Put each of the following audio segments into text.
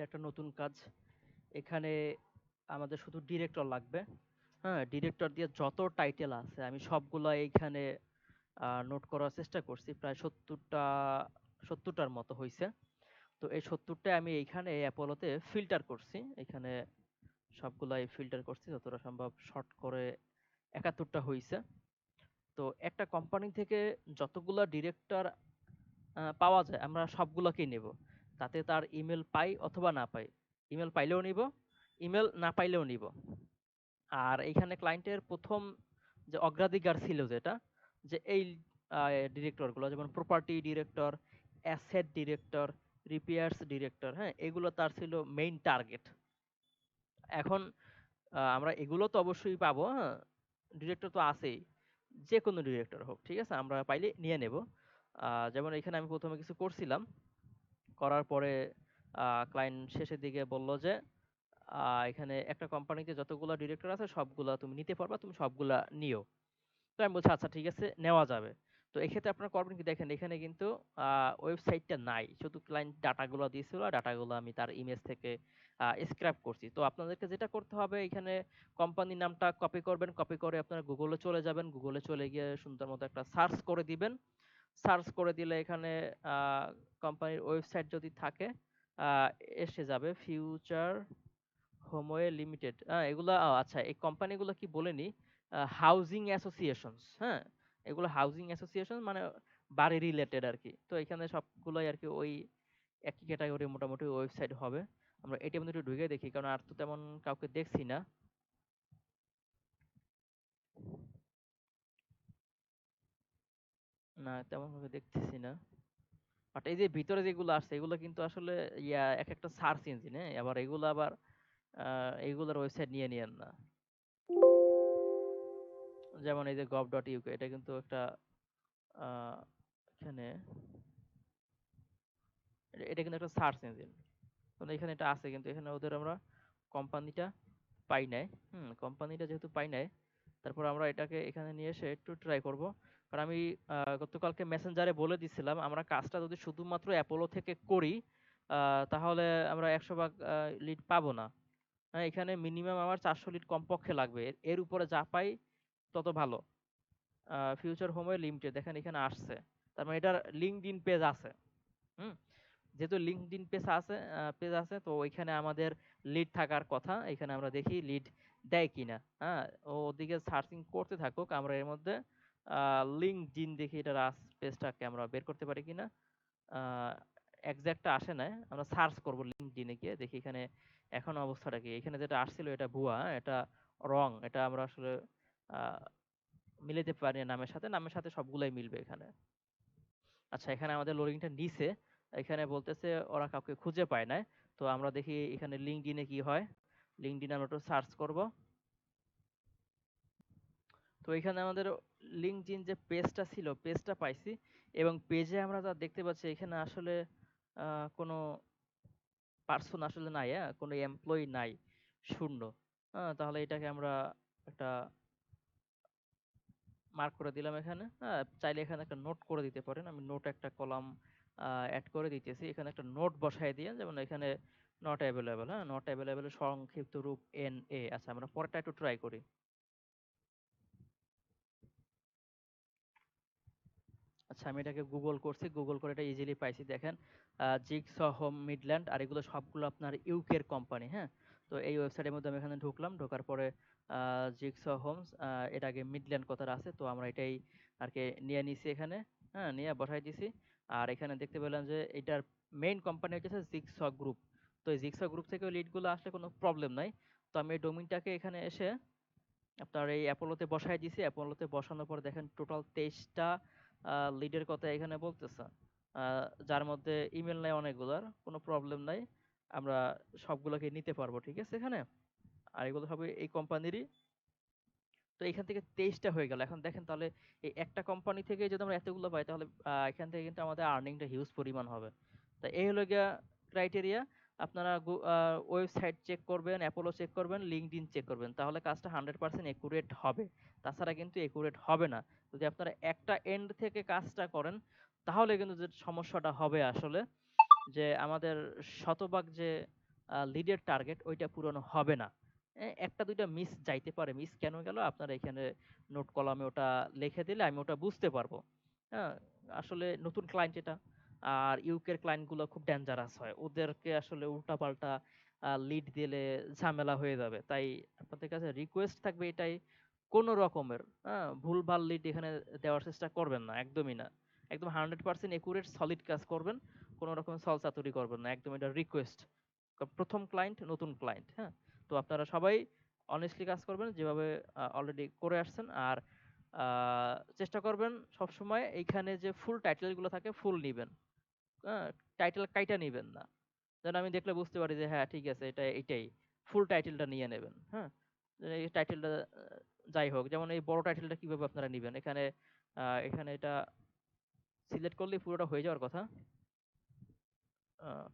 এটা একটা নতুন কাজ। এখানে আমাদের শুধু ডিরেক্টর লাগবে। হ্যাঁ, ডিরেক্টর দিয়ে যত টাইটেল আছে আমি সবগুলা এইখানে নোট করার চেষ্টা করছি। প্রায় ৭০টার মতো হইছে। তো এই ৭০টায় আমি এইখানে অ্যাপোলোতে ফিল্টার করছি। এখানে সবগুলাই ফিল্টার করছি যতটা সম্ভব শর্ট করে ৭১টা হইছে। তো একটা কোম্পানি থেকে যতগুলা ডিরেক্টর পাওয়া যায় আমরা সবগুলোকেই নেব। তাতে তার ইমেল পাই অথবা না পাই। ইমেল পাইলেও নিব, ইমেল না পাইলেও নিব। আর এইখানে ক্লায়েন্টের ১ম যে অগ্রাধিকার ছিল যেটা, যে এই ডিরেক্টরগুলো যেমন property director, asset director, repairs director, হ্যাঁ? এগুলো তার ছিল মেইন টার্গেট। এখন আমরা এগুলো তো অবশ্যই পাবো, হ্যাঁ? ডিরেক্টর তো আছেই। যেকোনো ডিরেক্টর হোক, ঠিক আছে? আমরা পাইলে নিয়ে নেব। যেমন এখানে আমি ১ম এ কিছু করছিলাম। করার পরে ক্লায়েন্ট শেষের দিকে বলল যে, এখানে একটা কোম্পানিতে যতগুলা ডিরেক্টর আছে সবগুলা তুমি নিতে পারবা, তুমি সবগুলা নিও। তো আমি বলছি আচ্ছা ঠিক আছে নেওয়া যাবে। তো এক্ষেত্রে আপনারা করবেন কি দেখেন এখানে কিন্তু ওয়েবসাইটটা নাই। শুধু ক্লায়েন্ট ডাটাগুলো দিয়েছিল, ডাটাগুলো আমি তার ইমেজ থেকে স্ক্র্যাপ করছি। তো আপনাদেরকে যেটা করতে হবে এখানে কোম্পানির নামটা কপি করবেন, কপি করে আপনারা গুগলে চলে যাবেন। গুগলে চলে গিয়ে সুন্দর মতো একটা সার্চ করে দিবেন। সার্চ করে দিলে এখানে আ কোম্পানির ওয়েবসাইট যদি থাকে আ এসে যাবে ফিউচার হোমওয়ে লিমিটেড। এগুলা আচ্ছা এই কোম্পানিগুলো কি বলে নিই, হাউজিং অ্যাসোসিয়েশনস, হ্যাঁ? এগুলো হাউজিং অ্যাসোসিয়েশন মানে বাড়ি রিলেটেড আরকি। তো এখানে সবগুলোই আরকি ওই একই ক্যাটাগরির মোটামুটি ওয়েবসাইট হবে। আমরা এটির মধ্যে একটু ঢুকে দেখি কারণ আর তো তেমন কাউকে দেখছি না। না তেমন ভাবে দেখতেছি না। বাট এই যে ভিতরে যেগুলো আসছে এগুলো কিন্তু আসলে একেকটা সার্চ ইঞ্জিন, হ্যাঁ? আবার এগুলো আবার এগুলোর ওয়েবসাইট নিয়ে নিয়েন না। যেমন এই যে gov.uk এটা কিন্তু একটা আ এখানে এটা কিন্তু একটা সার্চ ইঞ্জিন। তো এখানে এটা আছে কিন্তু এখানে ওদের আমরা কোম্পানিটা পাই নাই। কোম্পানিটা যেহেতু পাই নাই, তারপর আমরা এটাকে এখানে নিয়ে এসে একটু ট্রাই করব। কারণ আমি গতকালকে মেসেঞ্জারে বলে দিছিলাম আমরা কাজটা যদি শুধুমাত্র অ্যাপোলো থেকে করি তাহলে আমরা ১০০ ভাগ লিড পাবো না। হ্যাঁ, এখানে মিনিমাম আমার ৪০০ লিড কমপক্ষে লাগবে। এর এর উপরে যা পাই তত ভালো। ফিউচার হোমওয়ে লিমিটেড দেখেন এখানে আসছে। তার মানে এটার লিঙ্কডইন পেজ আছে। হুম? যেহেতু লিঙ্কডইন পেজ আছে তো ওইখানে আমাদের লিড থাকার কথা। এখানে আমরা দেখি লিড দেয় কিনা। হ্যাঁ? ও ওদিকে সার্চিং করতে থাকুক। আমরা এর মধ্যে লিঙ্কডইন দেখি এটার পেজটাকে আমরা বের করতে পারি কিনা। আ এক্সাক্টটা আসে নাই। আমরা সার্চ করব লিঙ্কডইনে গিয়ে দেখি এখানে এখন অবস্থাটা কি। এখানে যেটা আসছিল এটা ভুয়া, হ্যাঁ? এটা রং। এটা আমরা আসলে আ মিলাইতে পারি না নামের সাথে। নামের সাথে সবগুলাই মিলবে এখানে। আচ্ছা এখানে আমাদের লোডিংটা নিছে। এখানে বলতেছে ওরা কাউকে খুঁজে পায় নাই। তো আমরা দেখি এখানে লিঙ্কডইনে কি হয়। লিঙ্কডইনে আমরা একটু সার্চ করব। তো এখানে আমাদের লিঙ্কডইন যে পেজটা ছিল, পেজটা পাইছি এবং পেজে আমরা যা দেখতে পাচ্ছি এখানে আসলে কোনো পার্সন আসলে নাই, হ্যাঁ? কোনো এমপ্লয়ি নাই। শূন্য। তাহলে এটাকে আমরা একটা মার্ক করে দিলাম এখানে। হ্যাঁ? চাইলে এখানে একটা নোট করে দিতে পারেন। আমি নোট একটা কলাম এড করে দিতেছি। এখানে একটা নোট বসায় দিয়ে যেমন এখানে নট এভেইলেবল, হ্যাঁ? নট এভেইলেবল এর সংক্ষিপ্ত রূপ NA। আচ্ছা আমরা পরেরটা একটু ট্রাই করি। আচ্ছা আমি এটাকে গুগল করছি। গুগল করে এটা ইজিলি পাইছি দেখেন। জিগস হোম মিডল্যান্ড আর এগুলো সবগুলো আপনার ইউকে এর কোম্পানি, হ্যাঁ? তো এই ওয়েবসাইটের মধ্যে আমি এখানে ঢুকলাম। ঢোকার পরে জিগস হোমস এর আগে মিডল্যান্ড কথাটা আছে। তো আমরা এটাই আরকি নিয়ে নিছি এখানে। হ্যাঁ? নিয়ে বসায় দিছি। আর এখানে দেখতে পেলাম যে এটার মেইন কোম্পানি হচ্ছে জিগস গ্রুপ। তো এই জিগস গ্রুপ থেকে লিডগুলো আসলে কোনো প্রবলেম নাই। তো আমি এই ডোমেইনটাকে এখানে এসে আপনার এই অ্যাপোলোতে বসায় দিছি। অ্যাপোলোতে বসানোর পর দেখেন টোটাল ২৩টা লিডের কথা এখানে বলতেছে। আ যার মধ্যে ইমেল নাই অনেকগুলার, কোনো প্রবলেম নাই। আমরা সবগুলোকে নিতে পারবো, ঠিক আছে এখানে? আর এগুলো সবই এই কোম্পানিরই। তো এখান থেকে ২৩ টা হয়ে গেল। এখন দেখেন তাহলে এই একটা কোম্পানি থেকে যদি আমরা এতগুলো পাই তাহলে এখান থেকে কিন্তু আমাদের আর্নিং টা হিউজ পরিমাণ হবে। তো এই হলো গিয়া ক্রাইটেরিয়া। আপনারা ওয়েবসাইট চেক করবেন, অ্যাপোলো চেক করবেন, লিঙ্কডইন চেক করবেন। তাহলে কাজটা 100% একুরেট হবে। তাছাড়া কিন্তু একুরেট হবে না। যদি আপনারা একটা এন্ড থেকে কাজটা করেন তাহলে কিন্তু যে সমস্যাটা হবে আসলে যে আমাদের শতভাগ যে লিডের টার্গেট ওইটা পূরণ হবে না। একটা দুইটা মিস যাইতে পারে, মিস কেন গেল আপনারা এখানে নোট কলামে ওটা লিখে দিলে আমি ওটা বুঝতে পারবো। হ্যাঁ, আসলে নতুন ক্লায়েন্ট এটা, আর ইউকের ক্লায়েন্টগুলো খুব ডেঞ্জারাস হয়, ওদেরকে আসলে উল্টাপাল্টা লিড দিলে ঝামেলা হয়ে যাবে। তাই আপনাদের কাছে রিকোয়েস্ট থাকবে এটাই, কোনো রকমের ভুলভাল লিড এখানে দেওয়ার চেষ্টা করবেন না, একদমই না। একদম 100% একুরেট সলিড কাজ করবেন, কোনো রকম ছলচাতুরি করবেন না, একদম এটা রিকোয়েস্ট। প্রথম ক্লায়েন্ট, নতুন ক্লায়েন্ট, হ্যাঁ। তো আপনারা সবাই অনেস্টলি কাজ করবেন যেভাবে অলরেডি করে আসছেন। আর চেষ্টা করবেন সবসময় এইখানে যে ফুল টাইটেলগুলো থাকে ফুল নিবেন, হ্যাঁ। টাইটেল কাইটা নিবেন না, যেন আমি দেখলে বুঝতে পারি যে হ্যাঁ ঠিক আছে এটা এটাই। ফুল টাইটেলটা নিয়ে নেবেন, হ্যাঁ। এই টাইটেলটা যাই হোক, যেমন এই বড় টাইটেলটা কিভাবে আপনারা নিবেন, এখানে এখানে এটা সিলেক্ট করলেই পুরোটা হয়ে যাওয়ার কথা।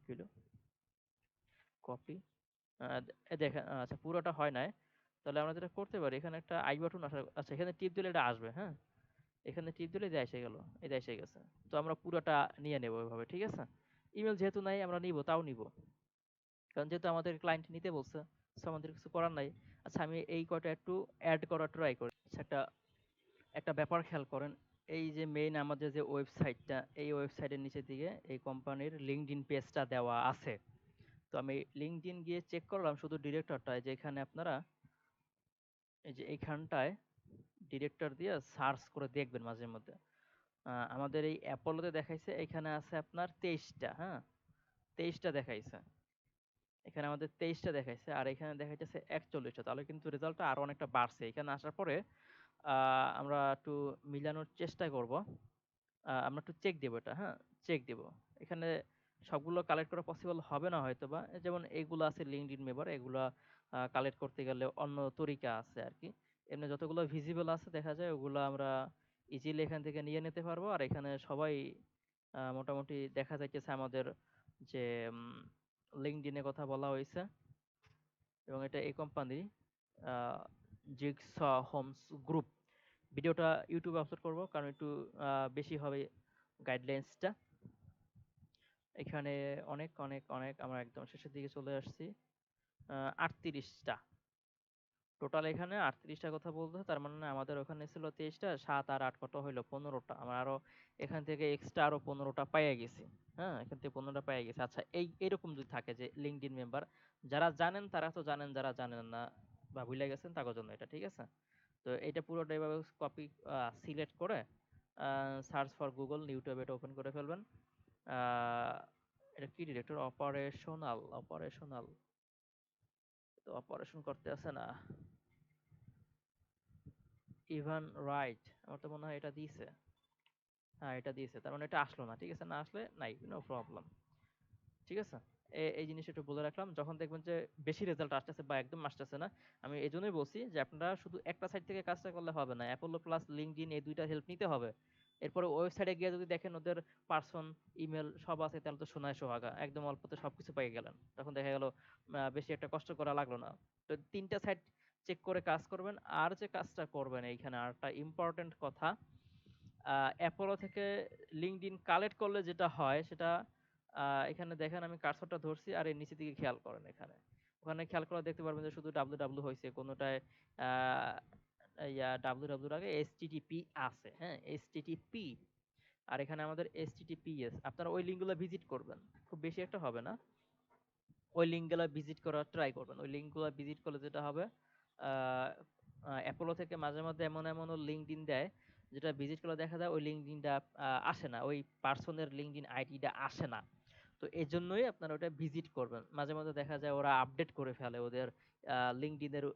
কি হলো, কপি, দেখেন, আচ্ছা পুরোটা হয় নাই। তাহলে আমরা যেটা করতে পারি, এখানে একটা আই বাটন আসা, আচ্ছা এখানে টিপ দিলে এটা আসবে, হ্যাঁ। এখানে টিপ দিলে এটা এসে গেল, এটা এসে গেছে। তো আমরা পুরোটা নিয়ে নেবো এভাবে, ঠিক আছে। ইমেল যেহেতু নাই আমরা নিব, তাও নিব, কারণ যেহেতু আমাদের ক্লায়েন্ট নিতে বলছে, so আমাদের কিছু করার নাই। আচ্ছা আমি এই কয়টা একটু অ্যাড করার ট্রাই করি। আচ্ছা, একটা একটা ব্যাপার খেয়াল করেন, এই যে মেইন আমাদের যে ওয়েবসাইটটা, এই ওয়েবসাইটের নিচের দিকে এই কোম্পানির লিঙ্কডইন পেজটা দেওয়া আছে। তো আমি লিঙ্কডইন গিয়ে চেক করলাম শুধু ডিরেক্টরটায়, যে এখানে আপনারা এই যে এইখানটায় ডিরেক্টর দিয়ে সার্চ করে দেখবেন মাঝে মধ্যে। আমাদের এই অ্যাপোলোতে দেখাইছে এখানে আছে আপনার 23টা, হ্যাঁ, 23টা দেখাইছে। এখানে আমাদের 23টা দেখাইছে, আর এখানে দেখাইতেছে 41টা, তাহলে কিন্তু রেজাল্টটা আরো অনেকটা বাড়ছে। এখানে আসার পরে আমরা একটু মিলানোর চেষ্টা করব। আমরা একটু চেক দেবো এটা, হ্যাঁ, চেক দেব। এখানে সবগুলো কালেক্ট করা পসিবল হবে না হয়তোবা, যেমন এগুলো আছে লিঙ্কডইন মেম্বার, এগুলা কালেক্ট করতে গেলে অন্য তরিকা আছে আর কি। এমনি যতগুলো ভিজিবল আছে দেখা যায় ওগুলো আমরা ইজিলি এখান থেকে নিয়ে নিতে পারবো। আর এখানে সবাই মোটামুটি দেখা যাইতেছে আমাদের যে লিঙ্কডইনে কথা বলা হয়েছে, এবং এটা এই কোম্পানি জিগস হোমস গ্রুপ। ভিডিওটা ইউটিউবে আপলোড করব, কারণ একটু বেশি হবে গাইডলাইন্সটা। এখানে অনেক অনেক অনেক আমরা একদম শেষের দিকে চলে আসছি। 38টা টোটাল, এখানে 38টা কথা বলতে, তার মানে আমাদের ওখানে ছিল 23টা, 7 আর 8 কত হইলো 15টা। আমরা আরো এখান থেকে এক্সট্রা আরো 15টা পাইয়ে গেছি, হ্যাঁ, এখান থেকে 15টা পাইয়ে গেছি। আচ্ছা এরকম যদি থাকে যে লিঙ্কডইন মেম্বার, যারা জানেন তারা তো জানেন, যারা জানেন না বা ভুলে গেছেন তাদের জন্য এটা, ঠিক আছে। তো এটা পুরোটা এভাবে কপি সিলেক্ট করে সার্চ ফর গুগল ইউটিউবে এটা ওপেন করে ফেলবেন। আহ, এটা কি ডিরেক্টর, অপারেশনাল, অপারেশনাল, তো অপারেশন করতে আছে না, ইভান রাইট, আমার তো মনে হয় এটা দিয়েছে। হ্যাঁ এটা দিয়েছে, তার মানে এটা আসলো না, ঠিক আছে, না আসলে নাই, নো প্রবলেম, ঠিক আছে। এই জিনিসটা একটু বলে রাখলাম, যখন দেখবেন যে বেশি রেজাল্ট আসতেছে বা একদম আসতেছে না, আমি এই জন্যই বলছি যে আপনারা শুধু একটা সাইড থেকে কাজটা করলে হবে না, অ্যাপোলো প্লাস লিঙ্কডইন এই দুইটা হেল্প নিতে হবে। এরপরে ওয়েবসাইটে গিয়ে যদি দেখেন ওদের পার্সন, ইমেল সব আছে, তাহলে তো সোনায় সোহাগা, একদম অল্পতে সবকিছু পেয়ে গেলেন, তখন দেখা গেল বেশি একটা কষ্ট করা লাগলো না। তো তিনটা সাইড চেক করে কাজ করবেন। আর যে কাজটা করবেন, এইখানে আরেকটা ইম্পর্টেন্ট কথা, অ্যাপোলো থেকে লিঙ্কডইন কালেক্ট করলে যেটা হয় সেটা, এখানে দেখেন আমি কার্সরটা ধরছি, আর এর নিচের দিকে খেয়াল করেন, এখানে ওখানে খেয়াল করে দেখতে পারবেন যে শুধু ডাব্লিউ ডাব্লিউ হয়েছে, কোনোটায় আহ, ডাব্লিউ ডাব্লিউর আগে এইচটিটিপি আছে, হ্যাঁ, এইচটিটিপি। আর এখানে আমাদের এইচটিটিপিএস, আপনারা ওই লিঙ্কগুলো ভিজিট করবেন, খুব বেশি একটা হবে না। ওই লিঙ্কগুলো ভিজিট করার ট্রাই করবেন। ওই লিঙ্কগুলো ভিজিট করলে যেটা হবে, অ্যাপোলো থেকে মাঝে মধ্যে এমন এমন লিঙ্কডইন দেয়, যেটা ভিজিট করলে দেখা যায় ওই লিঙ্কডইনটা আসে না, ওই পার্সনের লিঙ্কডইন আইডিটা আসে না। তো এই জন্যই আপনারা ওটা ভিজিট করবেন। মাঝে মধ্যে দেখা যায় ওরা আপডেট করে ফেলে ওদের লিঙ্কডইনের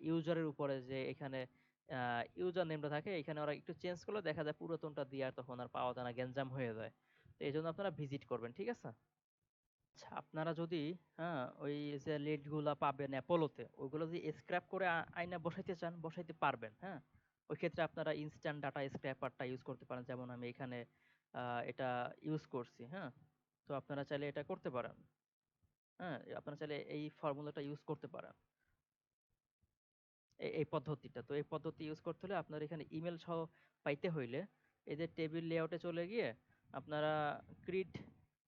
ইউজারের উপরে, যে এখানে ইউজার নেমটা থাকে, এখানে ওরা একটু চেঞ্জ করলে দেখা যায় পুরাতনটা দিয়ে আর তখন আর পাওয়া যায় না, গ্যাঞ্জাম হয়ে যায়। তো এই জন্য আপনারা ভিজিট করবেন, ঠিক আছে। আচ্ছা আপনারা যদি, হ্যাঁ, ওই যে লেড গুলা পাবেন অ্যাপোলোতে, ওইগুলো যদি স্ক্র্যাপ করে আইনা বসাইতে চান বসাইতে পারবেন, হ্যাঁ। ওই ক্ষেত্রে আপনারা ইনস্ট্যান্ট ডাটা স্ক্র্যাপারটা ইউজ করতে পারেন, যেমন আমি এখানে এটা ইউজ করছি, হ্যাঁ। তো আপনারা চাইলে এটা করতে পারেন, হ্যাঁ, আপনারা চাইলে এই ফর্মুলাটা ইউজ করতে পারেন, এই পদ্ধতিটা। তো এই পদ্ধতি ইউজ করতে হলে আপনার এখানে ইমেল সহ পাইতে হইলে এই যে টেবিল লেআউটে চলে গিয়ে আপনারা ক্রিট,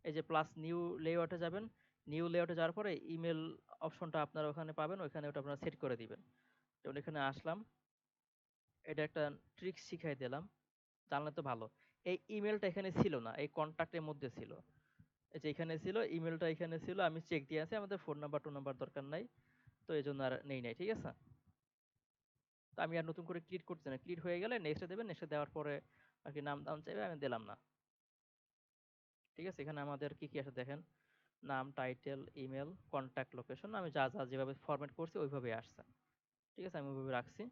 এই যে প্লাস নিউ লেআউটে যাবেন, নিউ লেআউটে যাওয়ার পরে ইমেল অপশনটা আপনারা ওখানে পাবেন, ওখানে ওটা আপনারা সেট করে দিবেন। যেমন এখানে আসলাম, এটা একটা ট্রিক্স শিখাই দিলাম, জানলে তো ভালো। এই ইমেলটা এখানে ছিল না, এই কন্টাক্টের মধ্যে ছিল। এই যে এখানে ছিল, ইমেলটা এখানে ছিল, আমি চেক দিয়ে আছি, আমাদের ফোন নাম্বার টোন নাম্বার দরকার নাই, তো এই জন্য আর নেই নাই, ঠিক আছে। তো আমি আর নতুন করে ক্রিয়েট করছি না, ক্রিয়েট হয়ে গেলে নেক্সটে দেবেন, নেক্সটে দেওয়ার পরে আর কি নাম দাম চাইবে, আমি দিলাম না, ঠিক আছে। এখানে আমাদের কি কি আছে দেখেন, নাম, টাইটেল, ইমেল, কন্ট্যাক্ট, লোকেশন, আমি যা যা যেভাবে ফরম্যাট করছি ওইভাবেই আসছে, ঠিক আছে, আমি ওইভাবে রাখছি।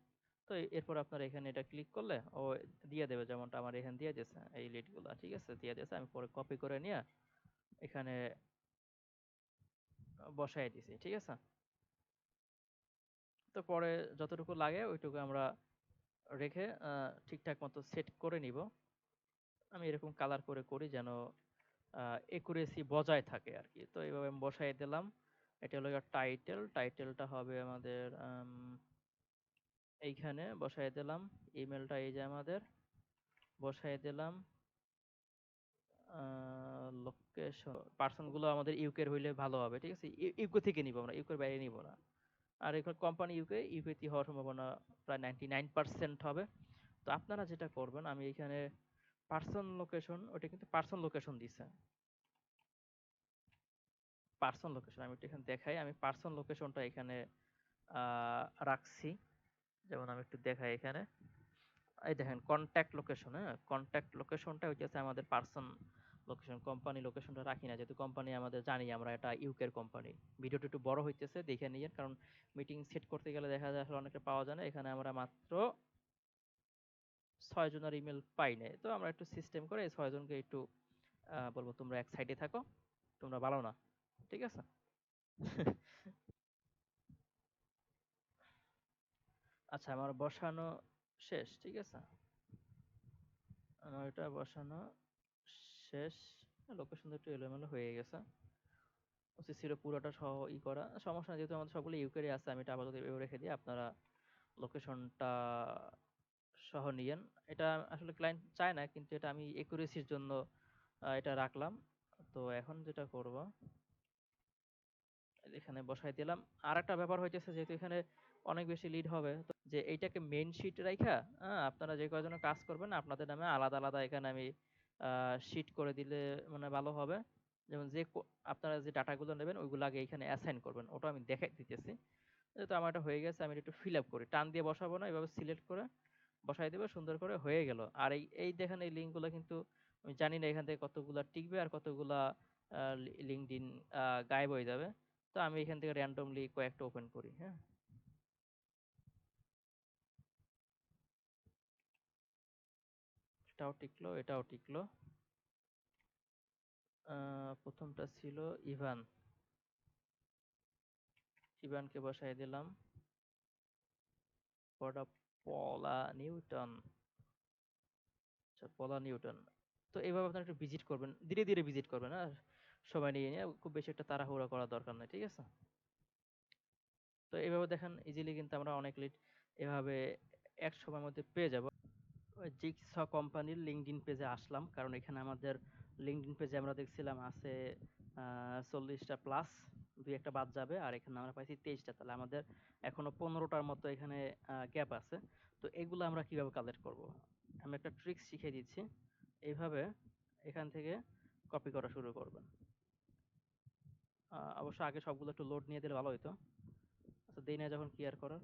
তো এরপর আপনারা এখানে এটা ক্লিক করলে ও দিয়ে দেবে, যেমনটা আমার এখানে দিয়ে দিয়েছে এই লিডগুলো, ঠিক আছে, দিয়ে দিয়েছে। আমি পরে কপি করে নিয়ে এখানে বসাই দিছি, ঠিক আছে। তো পরে যতটুকু লাগে ওইটুকু আমরা রেখে ঠিকঠাক মতো সেট করে নিব। আমি এরকম কালার করে করি যেন একুরেসি বজায় থাকে আর কি। তো এইভাবে আমি বসাই দিলাম। এটা হলো টাইটেল, টাইটেলটা হবে আমাদের এইখানে বসাই দিলাম। ইমেলটা এই যে আমাদের বসাই দিলাম। লোকেশন, পার্সন গুলো আমাদের ইউকের হইলে ভালো হবে, ঠিক আছে। ইউকে থেকে নিব আমরা, ইউকের বাইরে নিব না। আর এখানে কোম্পানি ইউকেতে হওয়ার সম্ভাবনা প্রায় 99% হবে। তো আপনারা যেটা করবেন, আমি এখানে পার্সন লোকেশন, ওটা কিন্তু পার্সন লোকেশন দিছে, পার্সন লোকেশন আমি একটু এখানে দেখাই। আমি পার্সন লোকেশনটা এখানে রাখছি, যেমন আমি একটু দেখাই এখানে। এই দেখেন কন্ট্যাক্ট লোকেশন, হ্যাঁ, কন্ট্যাক্ট লোকেশনটা হচ্ছে আমাদের পার্সন লোকেশন, কোম্পানি লোকেশনটা রাখি না, যেহেতু কোম্পানি আমাদের জানি আমরা এটা ইউকের কোম্পানি। ভিডিওটা একটু বড় হইতেছে, দেখে নিয়েন, কারণ মিটিং সেট করতে গেলে দেখা যায় আসলে অনেকটা পাওয়া যায় না। এখানে আমরা মাত্র 6 জনের ইমেল পাই নাই, তো আমরা একটু সিস্টেম করে এই 6 জনকে একটু বলবো তোমরা এক সাইডে থাকো, তোমরা ভালো না, ঠিক আছে। আচ্ছা, আমার বসানো শেষ, ঠিক আছে, আমার এটা বসানো শেষ। লোকেশন একটু এলোমেলো হয়ে গেছে, উচিত ছিল পুরোটা সহ করা, সমস্যা না, যেহেতু আমাদের সবগুলো ইউকেরই আছে, আমি এটা আপাতত এভাবে রেখে দিই, আপনারা লোকেশনটা সহ নিয়েন। এটা আসলে ক্লায়েন্ট চায় না, কিন্তু এটা আমি একুরেসির জন্য এটা রাখলাম। তো এখন যেটা করব, এখানে বসাই দিলাম। আর একটা ব্যাপার হইতেছে, যেহেতু এখানে অনেক বেশি লিড হবে, তো যে এইটাকে মেইন শিট রাইখা, আপনারা যে কয়জন কাজ করবেন আপনাদের নামে আলাদা আলাদা এখানে আমি শিট করে দিলে মানে ভালো হবে। যেমন আপনারা যে ডাটাগুলো নেবেন ওইগুলো আগে এখানে অ্যাসাইন করবেন, ওটা আমি দেখাই দিতেছি। যেহেতু আমার এটা হয়ে গেছে, আমি এটা একটু ফিল আপ করি, টান দিয়ে বসাবো না, এভাবে সিলেক্ট করে বসাই দেবে, সুন্দর করে হয়ে গেল। আর এই এই দেখেন এই লিঙ্কগুলো কিন্তু আমি জানি না এখান থেকে কতগুলা টিকবে আর কতগুলা লিঙ্কডইন গায়েব হয়ে যাবে। তো আমি এখান থেকে র্যান্ডমলি কয়েকটা ওপেন করি, হ্যাঁ। এটাও টিকলো, এটাও টিকলো। প্রথমটা ছিল ইভান, ইভানকে বসাই দিলাম। পরটা পলা নিউটন, আচ্ছা পলা নিউটন। তো এইভাবে আপনারা একটু ভিজিট করবেন, ধীরে ধীরে ভিজিট করবেন, আর সময় নিয়ে নিয়ে, খুব বেশি একটা তাড়াহুড়া করার দরকার নেই, ঠিক আছে। তো এইভাবে দেখেন ইজিলি কিন্তু আমরা অনেক লিড এভাবে এক সময়ের মধ্যে পেয়ে যাব। ওই জিগস কোম্পানির লিঙ্কডইন পেজে আসলাম, কারণ এখানে আমাদের লিঙ্কডইন পেজে আমরা দেখছিলাম আছে 40টা প্লাস, দুই একটা বাদ যাবে, আর এখানে আমরা পাইছি 23টা, তাহলে আমাদের এখনো 15টার মতো এখানে গ্যাপ আছে। তো এগুলো আমরা কিভাবে কালেক্ট করব, আমি একটা ট্রিক্স শিখিয়ে দিচ্ছি। এইভাবে এখান থেকে কপি করা শুরু করবেন। অবশ্য আগে সবগুলো একটু লোড নিয়ে দিলে ভালো হতো। আচ্ছা, দেই না যখন ক্লিয়ার করার,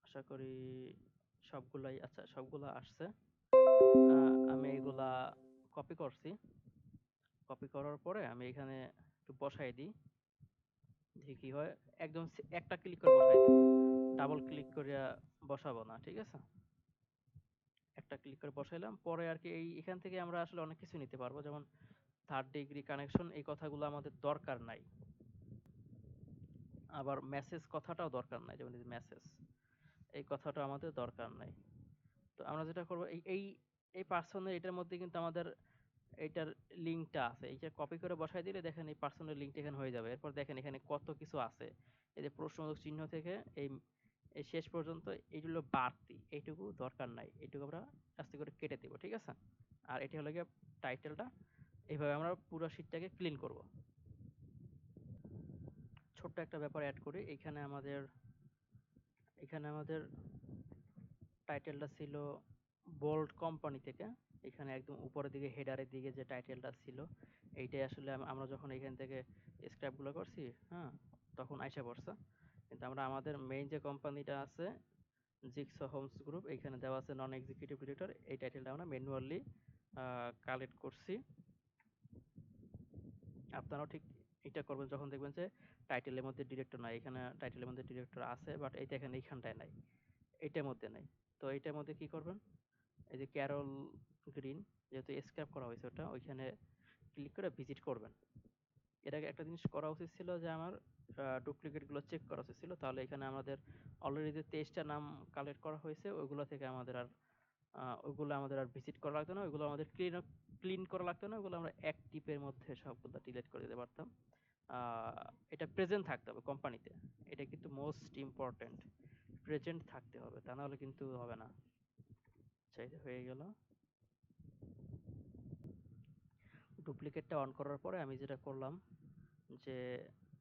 আশা করি সবগুলাই, আচ্ছা সবগুলা আসছে। আমি এগুলা কপি করছি, কপি করার পরে আমি এখানে একটু বসাই দিই, দেখি কি হয়। একদম একটা ক্লিক করে বসাই দিই, ডাবল ক্লিক করে বসাবো না, ঠিক আছে। একটা ক্লিক করে বসাইলাম, পরে আর কি এখান থেকে আমরা আসলে অনেক কিছু নিতে পারবো, যেমন থার্ড ডিগ্রি কানেকশন, এই কথাগুলো আমাদের দরকার নাই। আবার মেসেজ কথাটাও দরকার নাই, যেমন মেসেজ, এই কথাটা আমাদের দরকার নাই। তো আমরা যেটা করবো, এই এই এই পার্সনের এটার মধ্যে কিন্তু আমাদের এইটার লিঙ্কটা আছে, এইটা কপি করে বসাই দিলে দেখেন এই পার্সোনাল লিঙ্কটা এখানে হয়ে যাবে। এরপর দেখেন এখানে কত কিছু আছে, এই যে প্রশ্নবোধক চিহ্ন থেকে এই এই শেষ পর্যন্ত, এইগুলো বাড়তি, এইটুকু দরকার নাই, এইটুকু আমরা আস্তে করে কেটে দেবো, ঠিক আছে। আর এটা হলো গিয়ে টাইটেলটা। এইভাবে আমরা পুরো শীটটাকে ক্লিন করব। ছোট্ট একটা ব্যাপার অ্যাড করি। এখানে আমাদের টাইটেলটা ছিল বোল্ড কোম্পানি থেকে। এখানে একদম উপরের দিকে হেডারের দিকে যে টাইটেলটা ছিল, এইটাই আসলে আমরা যখন এখান থেকে স্ক্র্যাপগুলো করছি, হ্যাঁ, তখন আইসা পড়ছে। কিন্তু আমরা আমাদের মেইন যে কোম্পানিটা আছে, জিগসো হোমস গ্রুপ, এখানে দেওয়া আছে নন এক্সিকিউটিভ ডিরেক্টর, এই টাইটেলটা আমরা ম্যানুয়ালি কালেক্ট করছি। আপনারাও ঠিক এটা করবেন যখন দেখবেন যে টাইটেলের মধ্যে ডিরেক্টর নাই। এখানে টাইটেলের মধ্যে ডিরেক্টর আছে, বাট এই দেখেন এইখানটায় নাই, এইটার মধ্যে নাই। তো এইটার মধ্যে কি করবেন, এই যে ক্যারল গ্রিন, যেহেতু স্ক্র্যাপ করা হয়েছে ওটা, ওইখানে ক্লিক করে ভিজিট করবেন। এর আগে একটা জিনিস করা উচিত ছিল যে আমার ডুপ্লিকেটগুলো চেক করা উচিত ছিল, তাহলে এখানে আমাদের অলরেডি যে 23টা নাম কালেক্ট করা হয়েছে ওইগুলো থেকে ওইগুলো আমাদের আর ভিজিট করা লাগতো না, ওইগুলো আমাদের ক্লিন করা লাগতো না, ওইগুলো আমরা এক টিপের মধ্যে সবগুলো ডিলিট করে দিতে পারতাম। এটা প্রেজেন্ট থাকতে হবে কোম্পানিতে, এটা কিন্তু মোস্ট ইম্পর্টেন্ট, প্রেজেন্ট থাকতে হবে, তা নাহলে কিন্তু হবে না। চাইতে হয়ে গেল। ডুপ্লিকেটটা অন করার পরে আমি যেটা করলাম যে,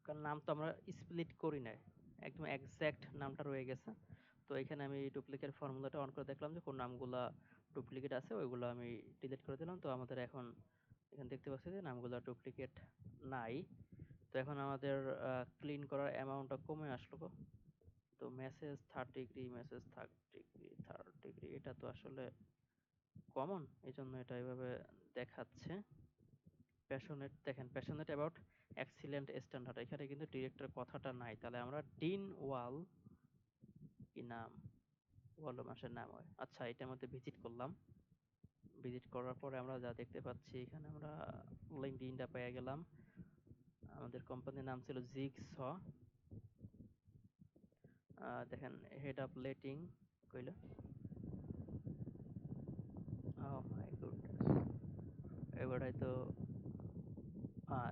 কারণ নাম তো আমরা স্প্লিট করি নাই, একদম এক্সাক্ট নামটা রয়ে গেছে। তো এখানে আমি ডুপ্লিকেট ফর্মুলাটা অন করে দেখলাম যে কোন নামগুলা ডুপ্লিকেট আছে, ওইগুলো আমি ডিলিট করে দিলাম। তো আমাদের এখন এখানে দেখতে পাচ্ছি যে নামগুলো ডুপ্লিকেট নাই। তো এখন আমাদের ক্লিন করার অ্যামাউন্টটা কমে আসলো গো। তো message third degree, message third degree, এটা তো আসলে কমন, এই জন্য এটা এভাবে দেখাচ্ছে। প্যাশনেট দেখেন, প্যাশনেট অ্যাবাউট এক্সিলেন্ট স্ট্যান্ডার্ড, এখানে কিন্তু ডিরেক্টর কথাটা নাই। তাহলে আমরা ডিন ওয়াল, কি নাম, ওয়াল মাসের নাম হয়, আচ্ছা, এটার মধ্যে ভিজিট করলাম। ভিজিট করার পরে আমরা যা দেখতে পাচ্ছি, এখানে আমরা লিঙ্কডইনটা পেয়ে গেলাম। আমাদের কোম্পানির নাম ছিল জিগস। দেখেন হেড অফ লেটিং কইল, ও মাই গুডনেস, এবারে তো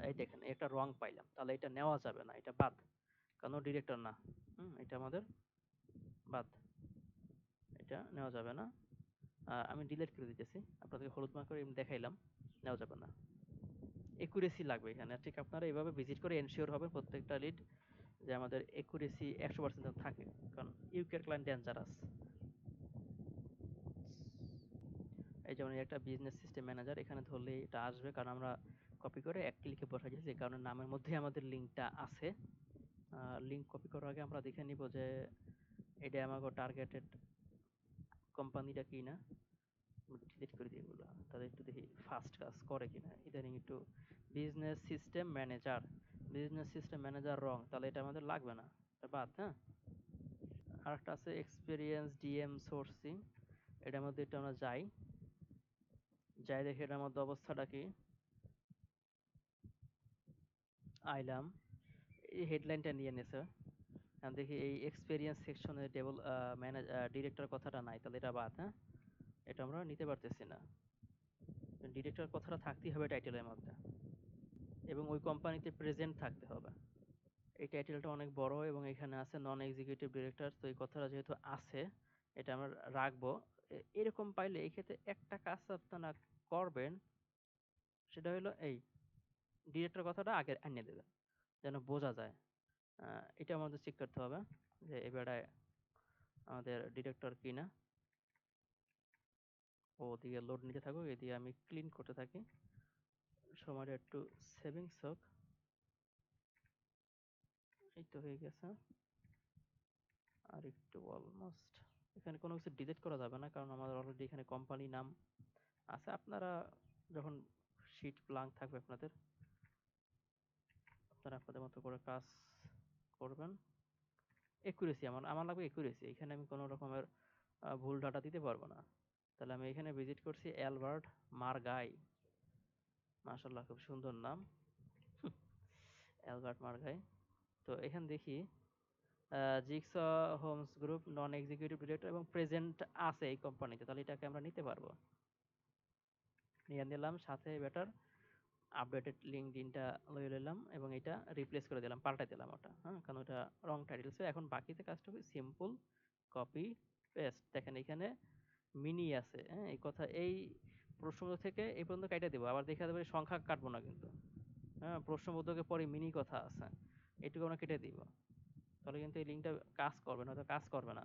এই দেখেন একটা রং পাইলাম, তাহলে এটা নেওয়া যাবে না, এটা বাদ, কারণ ডিরেক্টর না। এটা আমাদের বাদ, এটা নেওয়া যাবে না। আমি ডিলিট করে দিতেছি, আপনাদেরকে হলুদ মার্ক করে দেখাইলাম, নেওয়া যাবে না। একুরেসি লাগবে এখানে, ঠিক আপনারা এইভাবে ভিজিট করে এনশিওর হবেন প্রত্যেকটা লিড যে আমাদের একুরেসি 100% থাকে, কারণ ইউকের ক্লায়েন্ট ডেঞ্জারাস। এই যেমন একটা বিজনেস সিস্টেম ম্যানেজার, এখানে ধরলে এটা আসবে, কারণ আমরা কপি করে এক ক্লিকে বসাই দিয়েছি, যে কারণে নামের মধ্যে আমাদের লিঙ্কটা আছে। লিঙ্ক কপি করার আগে আমরা দেখে নিব যে এটা আমাকে টার্গেটেড কোম্পানিটা কি না, ডিলিট করে দিই এগুলো, তাহলে একটু দেখি ফাস্ট কাজ করে কিনা। ইদানিং একটু বিজনেস সিস্টেম ম্যানেজার রং, তাহলে এটা আমাদের লাগবে না, এটা বাদ। হ্যাঁ, আর একটা আছে এক্সপিরিয়েন্স ডিএম সোর্সিং, এটার মধ্যে একটু আমরা যাই দেখি এটার মধ্যে অবস্থাটা কি। আইলাম, এই হেডলাইনটা নিয়ে নিছে। এখন দেখি এই এক্সপিরিয়েন্স সেকশনে ডিরেক্টর কথাটা নাই, তাহলে এটা বাদ। হ্যাঁ, এটা আমরা নিতে পারতেছি না, ডিরেক্টর কথাটা থাকতেই হবে টাইটেলের মধ্যে, এবং ওই কোম্পানিতে প্রেজেন্ট থাকতে হবে। এই টাইটেলটা অনেক বড় এবং এখানে আছে নন এক্সিকিউটিভ ডিরেক্টর, তো এই কথাটা যেহেতু আছে এটা আমরা রাখবো। এরকম পাইলে এই ক্ষেত্রে একটা কাজ আপনারা করবেন, সেটা হলো এই ডিরেক্টর কথাটা আগে আনিয়ে দেবেন, যেন বোঝা যায়। এটা আমাদের চেক করতে হবে যে এবারে আমাদের ডিরেক্টর কিনা। ওদিকে লোড নিতে থাকুক, এদিকে আমি ক্লিন করতে থাকি, সময়টা একটু সেভিংস হোক। এই তো হয়ে গেছে, আর একটু অলমোস্ট। এখানে কোনো কিছু ডিলিট করা যাবে না, কারণ আমাদের অলরেডি এখানে কোম্পানি নাম আছে। আপনারা যখন শিট ব্ল্যাঙ্ক থাকবে আপনারা আপনাদের মতো করে কাজ করবেন। একুরেসি আমার আমার লাগবে, একুরেসি, এখানে আমি কোনো রকমের ভুল ডাটা দিতে পারবো না। তাহলে আমি এখানে ভিজিট করছি অ্যালবার্ট মার্গাই, মাশাআল্লাহ খুব সুন্দর নাম, অ্যালবার্ট মার্গাই। তো এখানে দেখি জিগস homes group non executive director এবং প্রেজেন্ট আছে এই কোম্পানিতে, তাহলে এটাকে আমরা নিতে পারবো। নিয়ে নিলাম, সাথে বেটার আপডেটেড লিঙ্কডইনটা লয়ে নিলাম এবং এটা রিপ্লেস করে দিলাম, পাল্টাই দিলাম ওটা। হ্যাঁ, কারণ ওটা রং টাইটেল ছিল। এখন বাকিতে কাজটা হবে সিম্পল কপি পেস্ট। দেখেন এখানে মিনি আছে, হ্যাঁ, এই কথা এই প্রশ্নবোধক থেকে এই পর্যন্ত কাইটা দেবো, আবার দেখা যাবে সংখ্যা কাটবো না কিন্তু। হ্যাঁ, প্রশ্নবোধকের পরে মিনি কথা আছে, এটুকু আমরা কেটে দিব, তাহলে কিন্তু এই লিঙ্কটা কাজ করবে, নয়তো কাজ করবে না।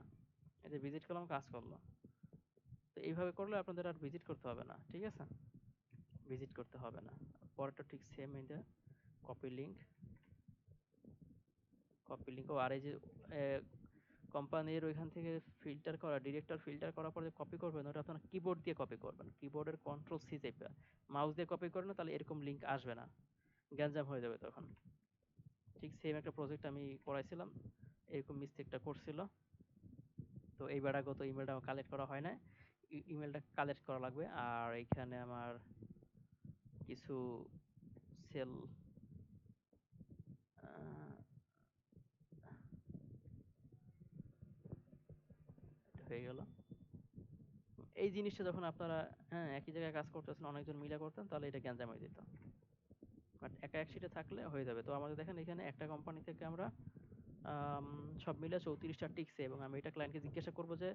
এই যে ভিজিট করলাম, কাজ করলো। তো এইভাবে করলে আপনাদের আর ভিজিট করতে হবে না, ঠিক আছে? ভিজিট করতে হবে না। পরেরটা ঠিক সেম, এই যে কপি লিঙ্ক, কপি লিঙ্ক। আর এই যে কোম্পানির ওইখান থেকে ফিল্টার করা, ডিরেক্টর ফিল্টার করার পরে কপি করবেন, ওটা আপনার কিবোর্ড দিয়ে কপি করবেন। কিবোর্ডের কন্ট্রোল সি চেপে মাউস দিয়ে কপি করেন, তাহলে এরকম লিঙ্ক আসবে না, গ্যাঞ্জাম হয়ে যাবে তখন। ঠিক সেম একটা প্রজেক্ট আমি করাইছিলাম, এরকম মিস্টেকটা করছিল। তো এইবার আগত ইমেলটা কালেক্ট করা হয় না, ইমেলটা কালেক্ট করা লাগবে। আর এইখানে আমার কিছু সেল হয়ে গেল। এই জিনিসটা যখন আপনারা, হ্যাঁ, একই জায়গায় কাজ করতেছেন, অনেকজন মিলে করতেন, তাহলে এটা গ্যাঞ্জাম হয়ে যেত। বাট একা এক শিটে থাকলে হয়ে যাবে। তো আমাদের দেখেন এখানে একটা কোম্পানি থেকে আমরা আম, সব মিলে 34টা টিকছে, এবং আমি এটা ক্লায়েন্টকে জিজ্ঞাসা করবো যে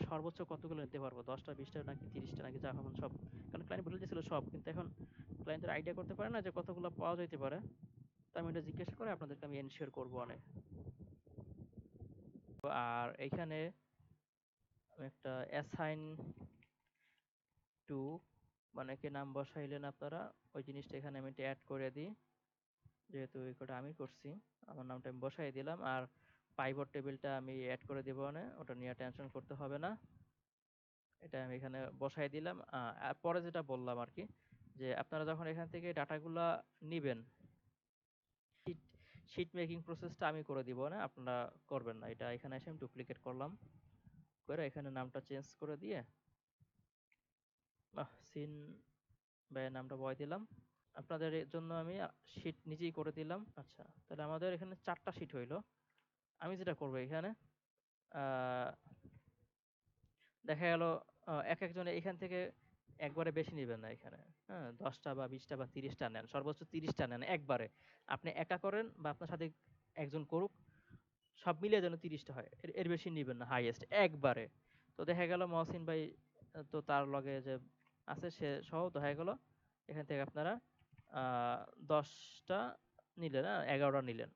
সর্বোচ্চ কতগুলো নিতে পারবো, 10টা 20টা নাকি 30টা নাকি যা হবে সব। কারণ ক্লায়েন্ট বলে দিয়েছিল সব, কিন্তু এখন ক্লায়েন্টের আইডিয়া করতে পারে না যে কতগুলো পাওয়া যেতে পারে। তো আমি এটা জিজ্ঞাসা করে আপনাদেরকে আমি এনশিওর করবো অনেক। আর এইখানে আমি একটা অ্যাসাইন টু, মানে কি নাম বসাইলেন আপনারা, ওই জিনিসটা এখানে আমি অ্যাড করে দিই। যেহেতু এই কোডটা আমি করছি, আমার নামটা আমি বসাই দিলাম। আর পাইভট টেবিলটা আমি অ্যাড করে দিব, না ওটা নিয়ে টেনশন করতে হবে না। এটা আমি এখানে বসাই দিলাম। আর পরে যেটা বললাম আর কি, যে আপনারা যখন এখান থেকে ডাটাগুলা নিবেন, শিট শিট মেকিং প্রসেসটা আমি করে দিব, না আপনারা করবেন না। এটা এখানে এসে আমি ডুপ্লিকেট করলাম, করে এখানে নামটা চেঞ্জ করে দিয়ে সিন বাই নামটা বয় দিলাম। আপনাদের এর জন্য আমি শিট নিজেই করে দিলাম। আচ্ছা, তাহলে আমাদের এখানে 4টা শিট হইলো। আমি যেটা করবো এখানে, আহ, দেখা গেল এক একজনে এখান থেকে একবারে বেশি নিবেন না এখানে। হ্যাঁ, 10টা বা 20টা বা 30টা নেন, সর্বোচ্চ 30টা নেন একবারে। আপনি একা করেন বা আপনার সাথে একজন করুক, সব মিলিয়ে যেন 30টা হয়, এর বেশি নিবেন না, হাইয়েস্ট একবারে। তো দেখা গেল মহসিন ভাই, তো তার লগে যে আছে সে সহ দেখা গেল এখান থেকে আপনারা আহ 10টা নিলেন, 11টা নিলেন,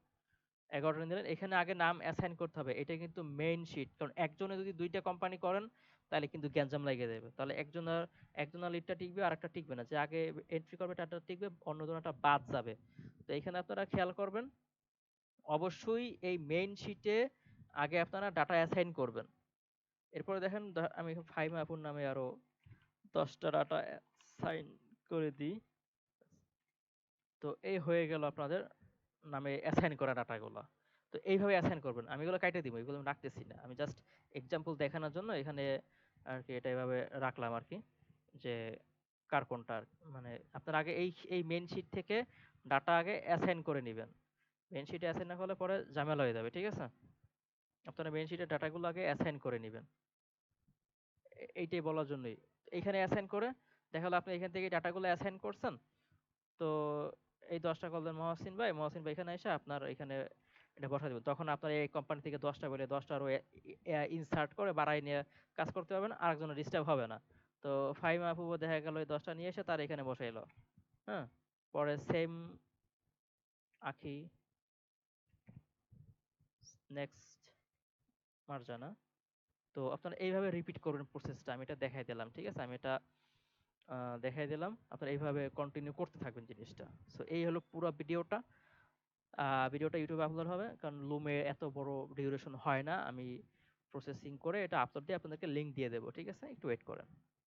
11টা নিলেন। এখানে আগে নাম অ্যাসাইন করতে হবে, এটা কিন্তু মেইন শিট। কারণ একজনে যদি 2টা কোম্পানি করেন, তাহলে কিন্তু গ্যাঞ্জাম লেগে যাবে। তাহলে একজনের লিডটা টিকবে আর একটা টিকবে না, যে আগে এন্ট্রি করবে তারটা টিকবে, অন্য জনটা বাদ যাবে। তো এখানে আপনারা খেয়াল করবেন, অবশ্যই এই মেইন শিটে আগে আপনারা ডাটা অ্যাসাইন করবেন। এরপরে দেখেন আমি ফাইমা আপুর নামে আরো 10টা ডাটা অ্যাসাইন করে দিই। তো এই হয়ে গেল আপনাদের নামে অ্যাসাইন করা ডাটাগুলো। তো এইভাবে অ্যাসাইন করবেন। আমি এগুলো কাইটে দিব, এগুলো আমি রাখতেছি না, আমি জাস্ট এক্সাম্পল দেখানোর জন্য এখানে আর কি এটা এভাবে রাখলাম আর কি, যে কার কোনটা মানে আপনার আগে এই এই মেইন শিট থেকে ডাটা আগে অ্যাসাইন করে নেবেন। মেইন শিটে অ্যাসাইন না করলে পরে ঝামেলা হয়ে যাবে, ঠিক আছে? আপনারা মেইন শিটের ডাটাগুলো আগে অ্যাসাইন করে নেবেন, এইটাই বলার জন্যই। এইখানে অ্যাসাইন করে দেখা হলো আপনি এখান থেকে ডাটাগুলো অ্যাসাইন করছেন। তো এই 10টা কল দেন মহসিন ভাই, মহসিন ভাই এখানে এসে আপনার এখানে এটা বসাই দেবেন। তখন আপনার এই কোম্পানি থেকে 10টা বলে 10টা আরো ইনসার্ট করে বাড়াই নিয়ে কাজ করতে পারবেন, আরেকজনের ডিস্টার্ব হবে না। তো ফাহিমা আপু দেখা গেল এই 10টা নিয়ে এসে তার এখানে বসাইলো। হ্যাঁ, পরে সেম আখি, নেক্সট মার্জানা। তো আপনারা এইভাবে রিপিট করবেন প্রসেসটা, আমি এটা দেখাই দিলাম, ঠিক আছে? আমি এটা দেখাই দিলাম, আপনারা এইভাবে কন্টিনিউ করতে থাকবেন জিনিসটা। সো এই হলো পুরো ভিডিওটা। ভিডিওটা ইউটিউবে আপলোড হবে, কারণ লুমে এত বড় ডিউরেশন হয় না। আমি প্রসেসিং করে এটা আপলোড দিয়ে আপনাদেরকে লিংক দিয়ে দেবো, ঠিক আছে? একটু ওয়েট করেন।